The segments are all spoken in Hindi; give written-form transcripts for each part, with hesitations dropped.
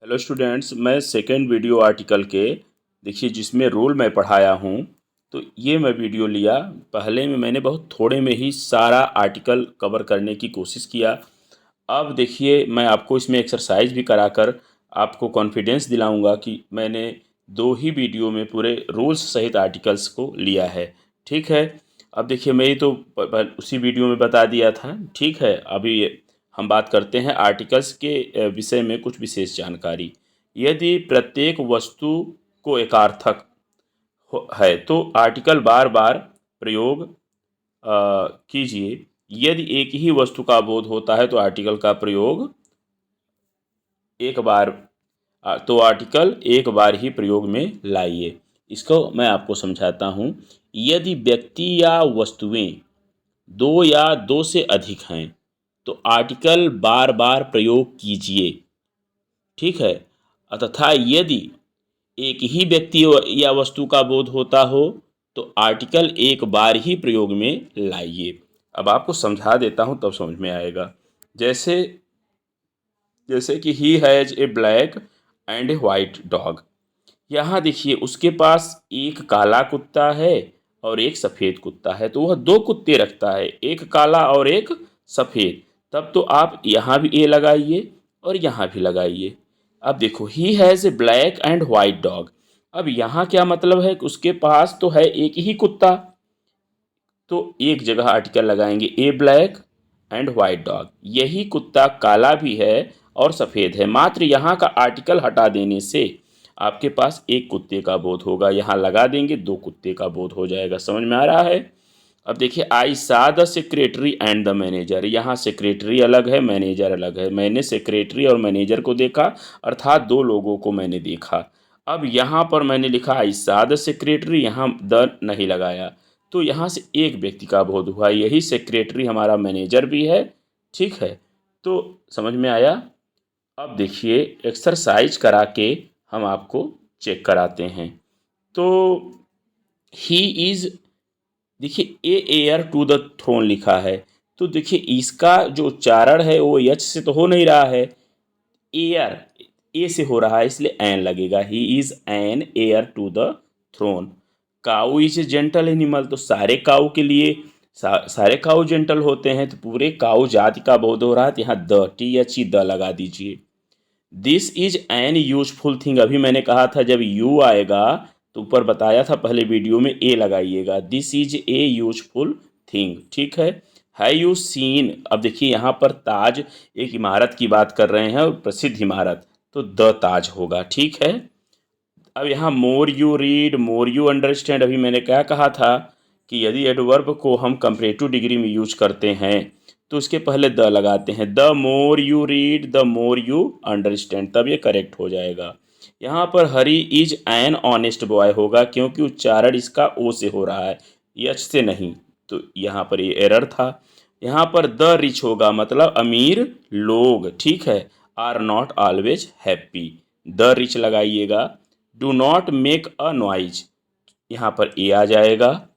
हेलो स्टूडेंट्स, मैं सेकेंड वीडियो आर्टिकल के देखिए जिसमें रोल मैं पढ़ाया हूँ। तो ये मैं वीडियो लिया। पहले में मैंने बहुत थोड़े में ही सारा आर्टिकल कवर करने की कोशिश किया। अब देखिए मैं आपको इसमें एक्सरसाइज भी कराकर आपको कॉन्फिडेंस दिलाऊंगा कि मैंने दो ही वीडियो में पूरे रूल्स सहित आर्टिकल्स को लिया है। ठीक है। अब देखिए मैं तो उसी वीडियो में बता दिया था। ठीक है। अभी हम बात करते हैं आर्टिकल्स के विषय में कुछ विशेष जानकारी। यदि प्रत्येक वस्तु को एकार्थक है तो आर्टिकल बार बार प्रयोग कीजिए। यदि एक ही वस्तु का बोध होता है तो आर्टिकल का प्रयोग एक बार तो आर्टिकल एक बार ही प्रयोग में लाइए। इसको मैं आपको समझाता हूँ। यदि व्यक्ति या वस्तुएं दो या दो से अधिक हैं तो आर्टिकल बार बार प्रयोग कीजिए। ठीक है। तथा यदि एक ही व्यक्ति या वस्तु का बोध होता हो तो आर्टिकल एक बार ही प्रयोग में लाइए। अब आपको समझा देता हूँ तब समझ में आएगा। जैसे जैसे कि he has a black and A white dog. यहाँ देखिए उसके पास एक काला कुत्ता है और एक सफ़ेद कुत्ता है, तो वह दो कुत्ते रखता है, एक काला और एक सफ़ेद। तब तो आप यहाँ भी ए लगाइए और यहाँ भी लगाइए। अब देखो he has a black and white dog. अब यहाँ क्या मतलब है कि उसके पास तो है एक ही कुत्ता, तो एक जगह आर्टिकल लगाएंगे ए ब्लैक एंड वाइट डॉग। यही कुत्ता काला भी है और सफ़ेद है, मात्र यहाँ का आर्टिकल हटा देने से आपके पास एक कुत्ते का बोध होगा। यहाँ लगा देंगे दो कुत्ते का बोध हो जाएगा। समझ में आ रहा है। अब देखिए आई सा the secretary and the manager. यहाँ सेक्रेटरी अलग है, मैनेजर अलग है। मैंने सेक्रेटरी और मैनेजर को देखा, अर्थात दो लोगों को मैंने देखा। अब यहाँ पर मैंने लिखा आई सा द सेक्रेटरी, यहाँ द नहीं लगाया, तो यहाँ से एक व्यक्ति का बोध हुआ। यही सेक्रेटरी हमारा मैनेजर भी है। ठीक है। तो समझ में आया। अब देखिए एक्सरसाइज करा के हम आपको चेक कराते हैं। तो ही इज़, देखिए ए एयर टू द थ्रोन लिखा है, तो देखिए इसका जो उच्चारण है वो एच से तो हो नहीं रहा है, एयर ए से हो रहा है, इसलिए एन लगेगा। He is an heir to the throne. Cow is a gentle animal, तो सारे काऊ के लिए सारे काऊ जेंटल होते हैं, तो पूरे काऊ जाति का बोध हो रहा है, तो यहाँ the T H E the लगा दीजिए। This is an useful thing, अभी मैंने कहा था जब यू आएगा तो ऊपर बताया था पहले वीडियो में ए लगाइएगा। This is a useful thing. ठीक है यू सीन। अब देखिए यहाँ पर ताज, एक इमारत की बात कर रहे हैं और प्रसिद्ध इमारत, तो द ताज होगा। ठीक है। अब यहाँ more you read more you understand, अभी मैंने क्या कहा था कि यदि एडवर्ब को हम कंपैरेटिव डिग्री में यूज करते हैं तो उसके पहले द लगाते हैं। The more you read the more you understand, तब ये करेक्ट हो जाएगा। यहाँ पर हरी इज एन ऑनेस्ट बॉय होगा, क्योंकि उच्चारण इसका ओ से हो रहा है, एच से नहीं, तो यहाँ पर ये एरर था। यहाँ पर द रिच होगा, मतलब अमीर लोग। ठीक है। Are not always happy, the rich लगाइएगा। Do not make a noise, यहाँ पर ए आ जाएगा।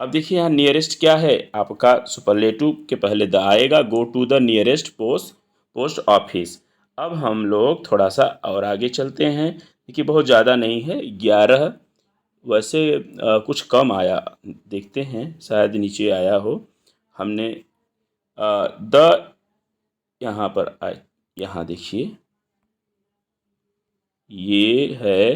अब देखिए यहाँ नियरेस्ट क्या है, आपका सुपरलेटिव के पहले द आएगा। Go to the nearest post office. अब हम लोग थोड़ा सा और आगे चलते हैं। देखिए बहुत ज़्यादा नहीं है, 11, वैसे कुछ कम आया, देखते हैं शायद नीचे आया हो। हमने द यहाँ पर आए, यहाँ देखिए ये है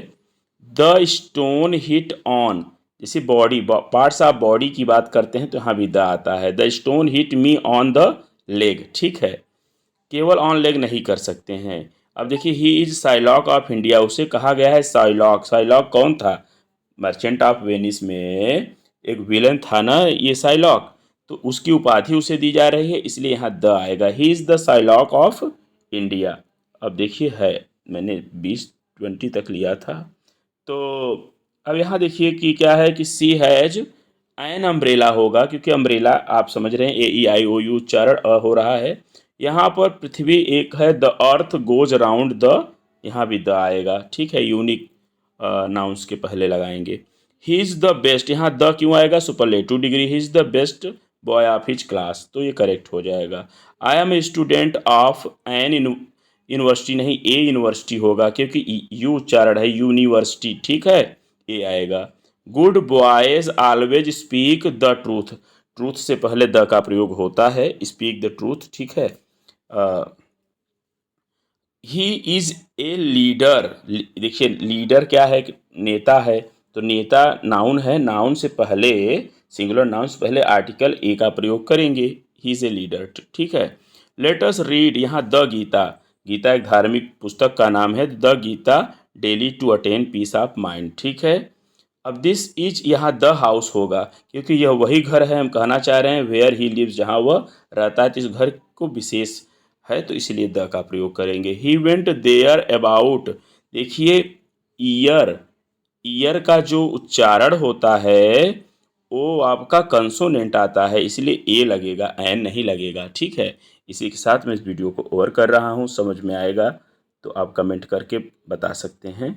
द स्टोन हिट ऑन। जैसे बॉडी पार्ट्स ऑफ बॉडी की बात करते हैं तो यहाँ भी द आता है। The stone hit me on the leg. ठीक है। केवल ऑन लेग नहीं कर सकते हैं। अब देखिए he is Psylocke of India, उसे कहा गया है साइलॉक। साइलॉक कौन था, मर्चेंट ऑफ वेनिस में एक विलन था ना ये साइलॉक, तो उसकी उपाधि उसे दी जा रही है, इसलिए यहाँ द आएगा। ही is the Psylocke of India. अब देखिए है, मैंने 20-20 तक लिया था। तो अब यहाँ देखिए कि क्या है कि सी हैज एन अम्ब्रेला होगा, क्योंकि अम्ब्रेला आप समझ रहे हैं ए ई आई ओ यू उच्चारण हो रहा है। यहाँ पर पृथ्वी एक है, the earth goes around the, यहाँ भी द आएगा। ठीक है। यूनिक नाउंस के पहले लगाएंगे। ही इज़ द बेस्ट, यहाँ द क्यों आएगा, superlative degree. He is the best boy of his class, तो ये करेक्ट हो जाएगा। I am a student of an university नहीं, ए यूनिवर्सिटी होगा, क्योंकि यू उच्चारण है, यूनिवर्सिटी, ठीक है, ए आएगा। Good boys always speak the truth, truth से पहले द का प्रयोग होता है, स्पीक द ट्रूथ, ठीक है। ही इज ए लीडर, देखिए लीडर क्या है, नेता है, तो नेता नाउन है, नाउन से पहले, सिंगुलर नाउन से पहले आर्टिकल ए का प्रयोग करेंगे, ही इज ए लीडर, ठीक है। लेट अस रीड, यहाँ द गीता, गीता एक धार्मिक पुस्तक का नाम है, the Gita daily to attain peace of mind, ठीक है। अब दिस इज, यहाँ द हाउस होगा, क्योंकि यह वही घर है, हम कहना चाह रहे हैं वेयर ही लिव्स, जहाँ वह रहता है, तो इस घर को विशेष है, तो इसलिए द का प्रयोग करेंगे। ही वेंट देयर अबाउट, देखिए ईयर, ईयर का जो उच्चारण होता है वो आपका कंसोनेंट आता है, इसलिए ए लगेगा, एन नहीं लगेगा, ठीक है। इसी के साथ मैं इस वीडियो को ओवर कर रहा हूँ, समझ में आएगा तो आप कमेंट करके बता सकते हैं।